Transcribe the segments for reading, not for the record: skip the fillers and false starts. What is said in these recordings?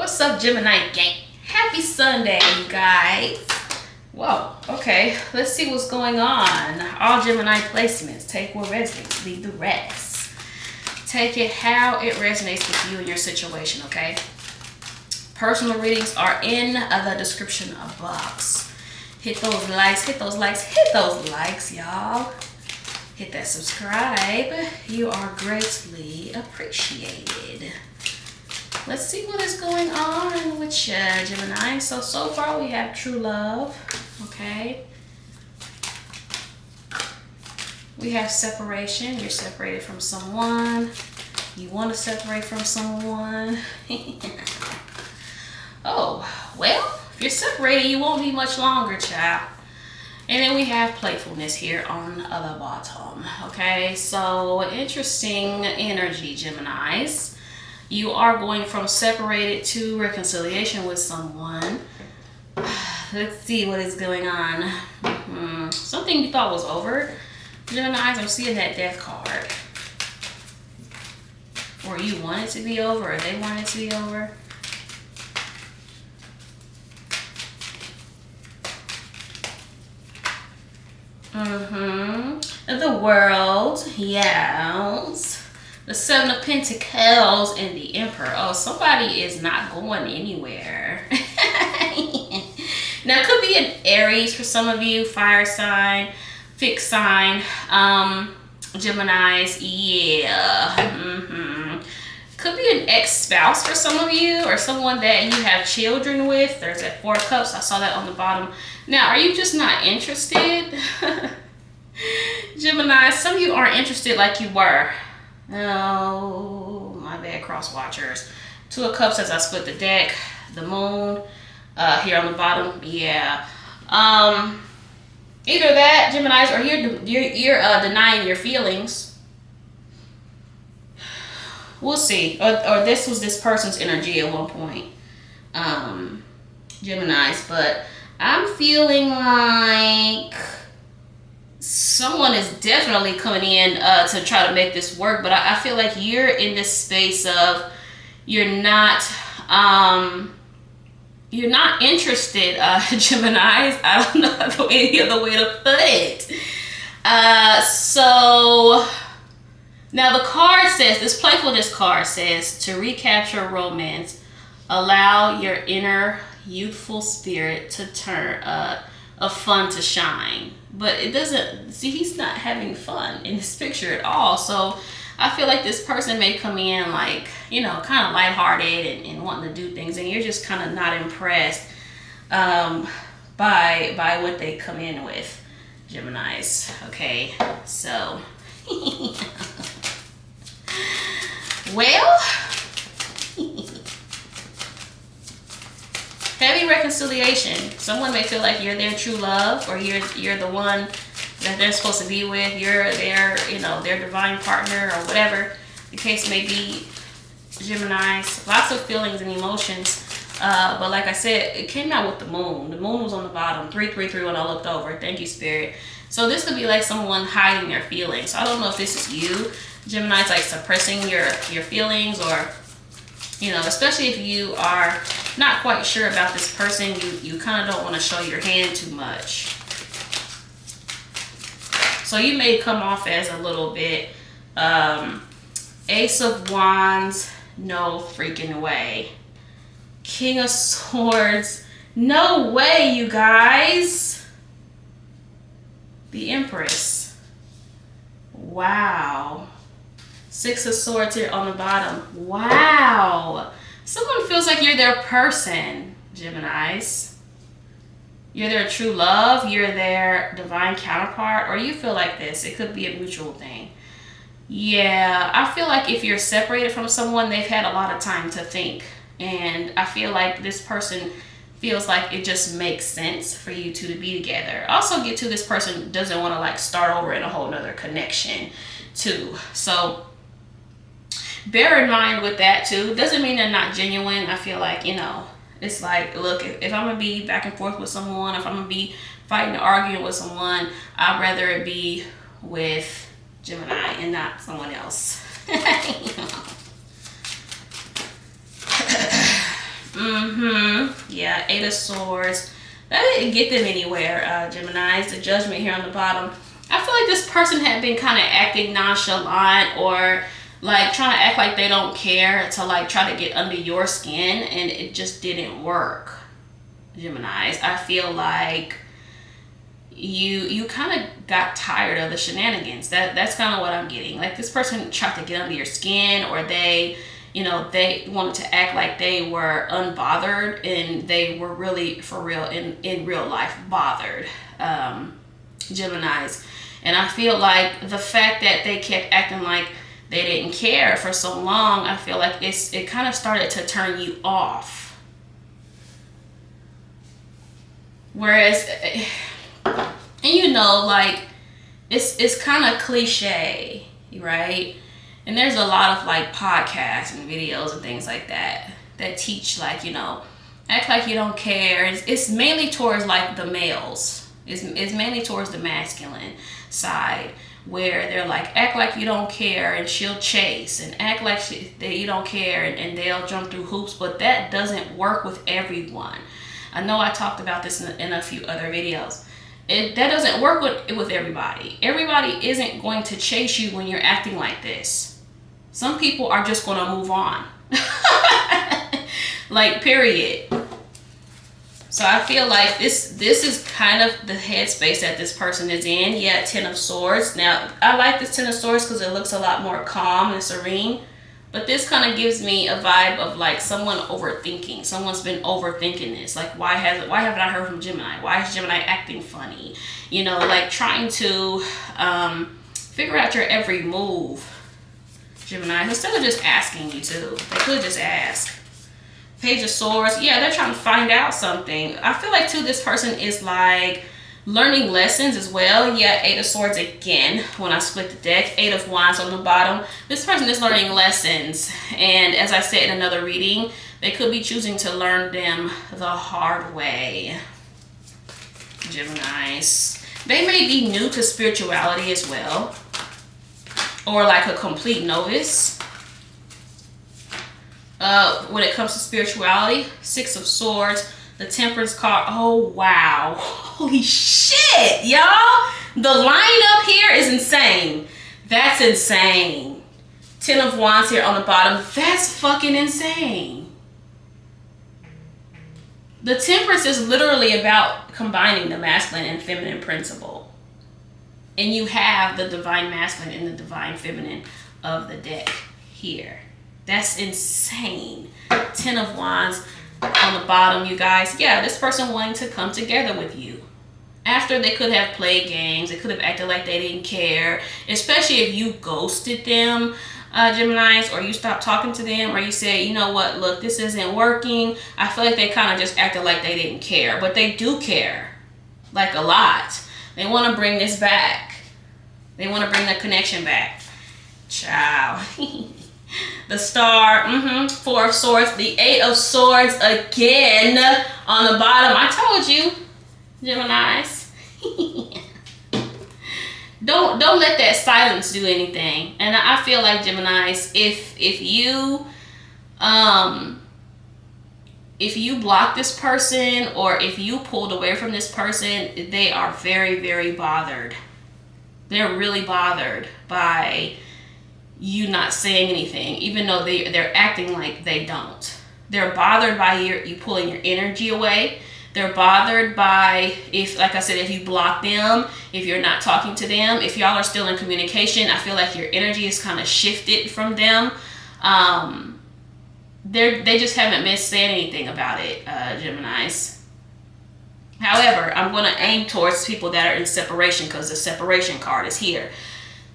What's up, Gemini gang? Happy Sunday, you guys. Whoa, okay, let's see what's going on. All Gemini placements. Take what resonates, leave the rest. Take it how it resonates with you and your situation, okay? Personal readings are in the description box. Hit those likes, hit those likes, hit those likes, y'all. Hit that subscribe. You are greatly appreciated. Let's see what is going on with you, Gemini. So far we have true love, okay? We have separation. You're separated from someone. You want to separate from someone. Oh, well, if you're separated, you won't be much longer, child. And then we have playfulness here on the bottom, okay? So interesting energy, Geminis. You are going from separated to reconciliation with someone. Let's see what is going on. Something you thought was over. Geminis, I'm seeing that death card. Or you want it to be over, or they want it to be over. The World, yes. The Seven of Pentacles and the Emperor. Oh, somebody is not going anywhere. Now, it could be an Aries for some of you, fire sign, fixed sign, Geminis, yeah. Could be an ex-spouse for some of you, or someone that you have children with. There's that Four of Cups. I saw that on the bottom. Now, are you just not interested? Gemini, some of you aren't interested like you were. Oh, my bad, cross watchers. Two of Cups as I split the deck. The Moon here on the bottom. Yeah. Either that, Geminis, or you're denying your feelings. We'll see. Or this was this person's energy at one point. Geminis, but I'm feeling like someone is definitely coming in to try to make this work, but I feel like you're in this space of you're not interested, Geminis. I don't know any other way to put it. So now the card says, this playfulness card says, to recapture romance, allow your inner youthful spirit to turn of fun to shine. But it doesn't, see, he's not having fun in this picture at all. So I feel like this person may come in like, you know, kind of lighthearted and wanting to do things, and you're just kind of not impressed by what they come in with, Geminis. Okay, so well, heavy reconciliation. Someone may feel like you're their true love, or you're the one that they're supposed to be with. You're their, you know, their divine partner, or whatever the case may be. Geminis, lots of feelings and emotions. But like I said, it came out with the Moon. The Moon was on the bottom, 333 when I looked over. Thank you, Spirit. So this could be like someone hiding their feelings. So I don't know if this is you, Geminis, like suppressing your feelings, or, you know, especially if you are not quite sure about this person, you kind of don't want to show your hand too much. So you may come off as a little bit Ace of Wands, no freaking way. King of Swords, no way, you guys. The Empress, wow. Six of Swords here on the bottom, wow. Someone feels like you're their person, Geminis. You're their true love, you're their divine counterpart, or you feel like this. It could be a mutual thing. Yeah, I feel like if you're separated from someone, they've had a lot of time to think. And I feel like this person feels like it just makes sense for you two to be together. Also get to, this person doesn't want to like start over in a whole nother connection too. So bear in mind with that too. Doesn't mean they're not genuine. I feel like, you know, it's like, look, if I'm gonna be back and forth with someone, if I'm gonna be fighting or arguing with someone, I'd rather it be with Gemini and not someone else. Yeah, Eight of Swords. That didn't get them anywhere, Geminis. The Judgment here on the bottom. I feel like this person had been kind of acting nonchalant or like trying to act like they don't care to like try to get under your skin, and it just didn't work, Geminis. I feel like you kind of got tired of the shenanigans. That's kind of what I'm getting. Like this person tried to get under your skin, or they wanted to act like they were unbothered, and they were really for real in real life bothered, Geminis. And I feel like the fact that they kept acting like they didn't care for so long, I feel like it kind of started to turn you off. Whereas, and like it's kind of cliche, right? And there's a lot of like podcasts and videos and things like that teach like, act like you don't care. It's mainly towards like the males. It's mainly towards the masculine side, where they're like, act like you don't care and she'll chase, and act like that you don't care and they'll jump through hoops. But that doesn't work with everyone. I know I talked about this in a few other videos. That doesn't work with everybody. Everybody isn't going to chase you when you're acting like this. Some people are just going to move on. Like, period. So I feel like this is kind of the headspace that this person is in. Yeah, Ten of Swords. Now, I like this Ten of Swords because it looks a lot more calm and serene. But this kind of gives me a vibe of like someone overthinking. Someone's been overthinking this. Like, why haven't I heard from Gemini? Why is Gemini acting funny? Like trying to figure out your every move, Gemini, instead of just asking you to. They could just ask. Page of Swords. Yeah, they're trying to find out something. I feel like too, this person is like learning lessons as well. Yeah, Eight of Swords again when I split the deck. Eight of Wands on the bottom. This person is learning lessons, and as I said in another reading, they could be choosing to learn them the hard way, Geminis. They may be new to spirituality as well, or like a complete novice when it comes to spirituality. Six of Swords, the Temperance card. Oh wow, holy shit, y'all, the lineup here is insane. That's insane. Ten of Wands here on the bottom. That's fucking insane. The Temperance is literally about combining the masculine and feminine principle, and you have the divine masculine and the divine feminine of the deck here. That's insane. Ten of Wands on the bottom, you guys. Yeah, this person wanting to come together with you. After they could have played games, they could have acted like they didn't care, especially if you ghosted them, Geminis, or you stopped talking to them, or you said, you know what, look, this isn't working. I feel like they kind of just acted like they didn't care, but they do care, like a lot. They want to bring this back. They want to bring the connection back. Ciao. The Star, Four of Swords, the Eight of Swords again on the bottom. I told you, Geminis. Don't let that silence do anything. And I feel like, Geminis, if you block this person, or if you pulled away from this person, they are very, very bothered. They're really bothered by you not saying anything, even though they're acting like they don't. They're bothered by you pulling your energy away. They're bothered by, if, like I said, if you block them, if you're not talking to them, if y'all are still in communication, I feel like your energy is kind of shifted from them. They just haven't been saying anything about it, Geminis. However, I'm going to aim towards people that are in separation, because the separation card is here.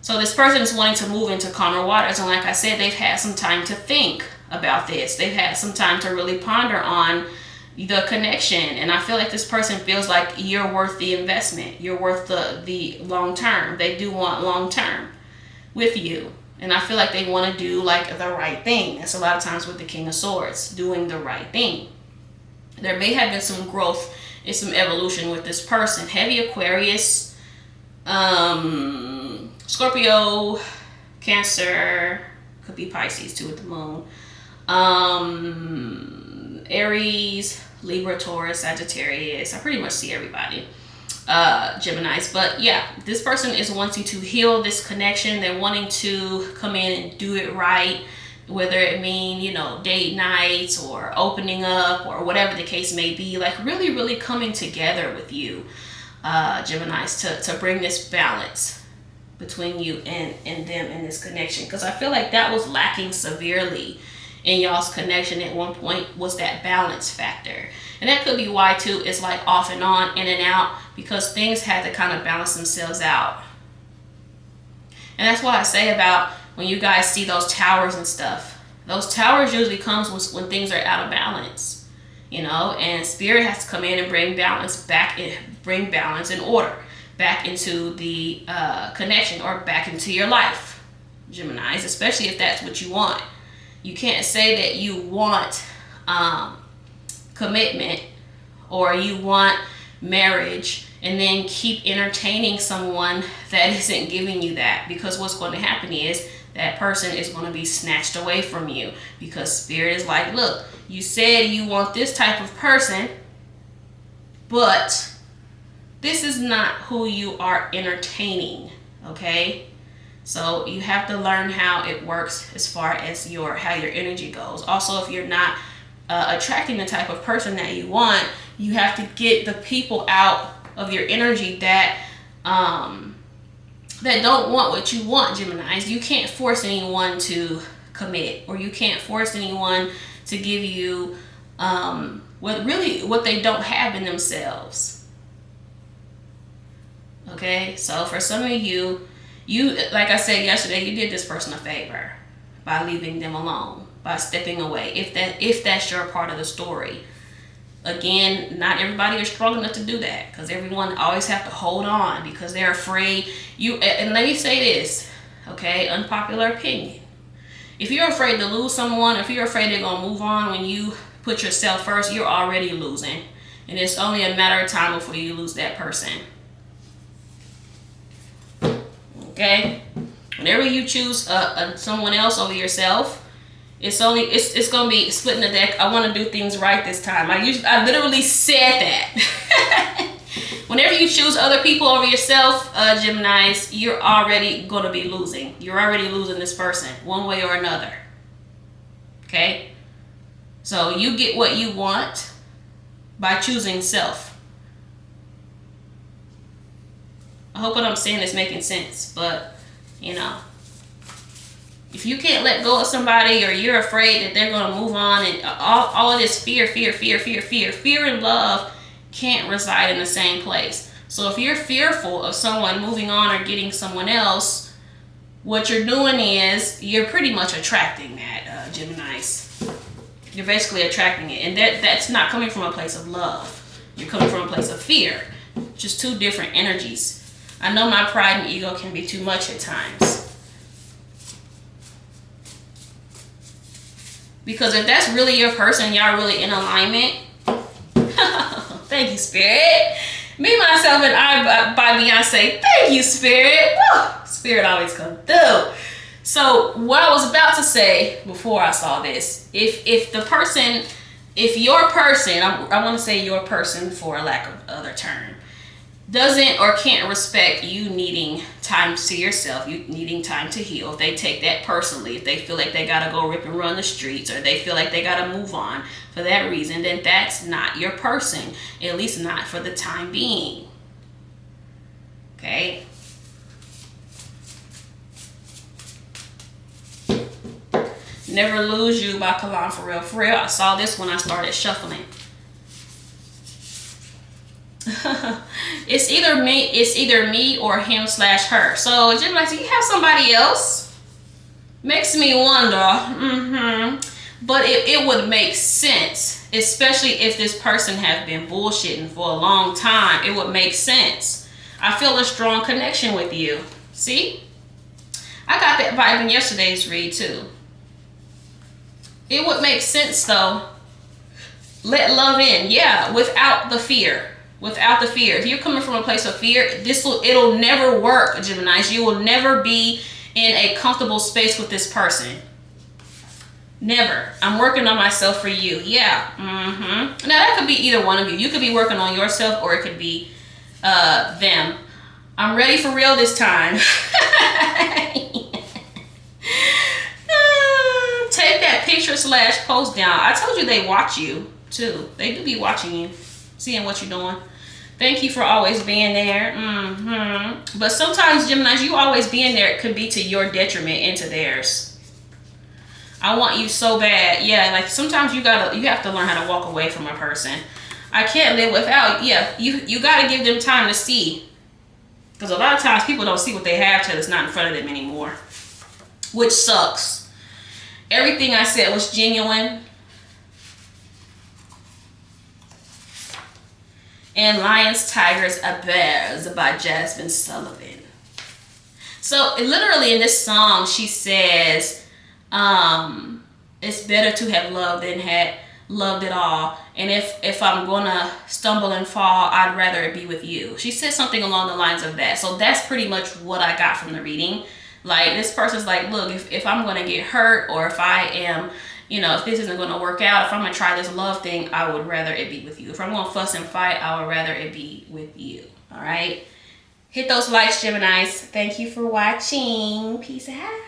So this person is wanting to move into calmer waters, and like I said, they've had some time to think about this. They've had some time to really ponder on the connection, and I feel like this person feels like you're worth the investment. You're worth the long term. They do want long term with you, and I feel like they want to do like the right thing. That's a lot of times with the King of Swords, doing the right thing. There may have been some growth and some evolution with this person. Heavy Aquarius, Scorpio, Cancer, could be Pisces too with the moon. Aries, Libra, Taurus, Sagittarius. I pretty much see everybody. Geminis. But yeah, this person is wanting to heal this connection. They're wanting to come in and do it right, whether it mean, you know, date nights or opening up or whatever the case may be. Like really, really coming together with you, Geminis, to bring this balance between you and them in this connection. Because I feel like that was lacking severely in y'all's connection at one point, was that balance factor. And that could be why too it's like off and on, in and out, because things had to kind of balance themselves out. And that's why I say about when you guys see those towers and stuff, those towers usually comes when things are out of balance, you know, and spirit has to come in and bring balance back in, bring balance and order back into the connection or back into your life, Geminis, especially if that's what you want. You can't say that you want commitment or you want marriage and then keep entertaining someone that isn't giving you that, because what's going to happen is that person is going to be snatched away from you, because spirit is like, look, you said you want this type of person, but this is not who you are entertaining. Okay, so you have to learn how it works as far as how your energy goes. Also, if you're not attracting the type of person that you want, you have to get the people out of your energy that that don't want what you want, Geminis. You can't force anyone to commit, or you can't force anyone to give you what they don't have in themselves. Okay, so for some of you, like I said yesterday, you did this person a favor by leaving them alone, by stepping away, if that's your part of the story. Again, not everybody is strong enough to do that, because everyone always have to hold on because they're afraid. And let me say this, okay, unpopular opinion. If you're afraid to lose someone, if you're afraid they're going to move on when you put yourself first, you're already losing. And it's only a matter of time before you lose that person. Okay? Whenever you choose someone else over yourself, it's gonna be splitting the deck. I want to do things right this time. I literally said that. Whenever you choose other people over yourself, Geminis, you're already gonna be losing. You're already losing this person one way or another. Okay, so you get what you want by choosing self. I hope what I'm saying is making sense, but you know, if you can't let go of somebody, or you're afraid that they're going to move on, and all of this fear and love can't reside in the same place. So if you're fearful of someone moving on or getting someone else, what you're doing is you're pretty much attracting that, Geminis. You're basically attracting it, and that's not coming from a place of love. You're coming from a place of fear. Just two different energies. I know my pride and ego can be too much at times. Because if that's really your person, y'all really in alignment. Thank you, Spirit. Me, Myself, and I by Beyonce. Thank you, Spirit. Woo! Spirit always comes through. So what I was about to say before I saw this, if your person, I want to say your person for a lack of other term, doesn't or can't respect you needing time to yourself, you needing time to heal, if they take that personally, if they feel like they gotta go rip and run the streets, or they feel like they gotta move on for that reason, then that's not your person, at least not for the time being. Okay? Never Lose You by Kalan for real. For real, I saw this when I started shuffling. It's either me or him/her. So Gemini, do you have somebody else? Makes me wonder. But it would make sense, especially if this person has been bullshitting for a long time. It would make sense. I feel a strong connection with you. See? I got that vibe in yesterday's read too. It would make sense though. Let love in. Yeah, without the fear. Without the fear. If you're coming from a place of fear, it'll never work, Geminis. You will never be in a comfortable space with this person. Never. I'm working on myself for you. Yeah. Now that could be either one of you. You could be working on yourself, or it could be them. I'm ready for real this time. Take that picture / post down. I told you they watch you too. They do be watching you, seeing what you're doing. Thank you for always being there. But sometimes, Geminis, you always being there could be to your detriment and to theirs. I want you so bad. Yeah, like sometimes you have to learn how to walk away from a person. I can't live without. Yeah, you gotta give them time to see. Because a lot of times people don't see what they have till it's not in front of them anymore. Which sucks. Everything I said was genuine. And Lions, Tigers, and Bears by Jasmine Sullivan. So literally in this song, she says, it's better to have loved than had loved at all. And if I'm gonna stumble and fall, I'd rather it be with you. She said something along the lines of that. So that's pretty much what I got from the reading. Like, this person's like, look, if I'm gonna get hurt, or if I am, if this isn't gonna work out, if I'm gonna try this love thing, I would rather it be with you. If I'm gonna fuss and fight, I would rather it be with you. All right? Hit those likes, Geminis. Thank you for watching. Peace out.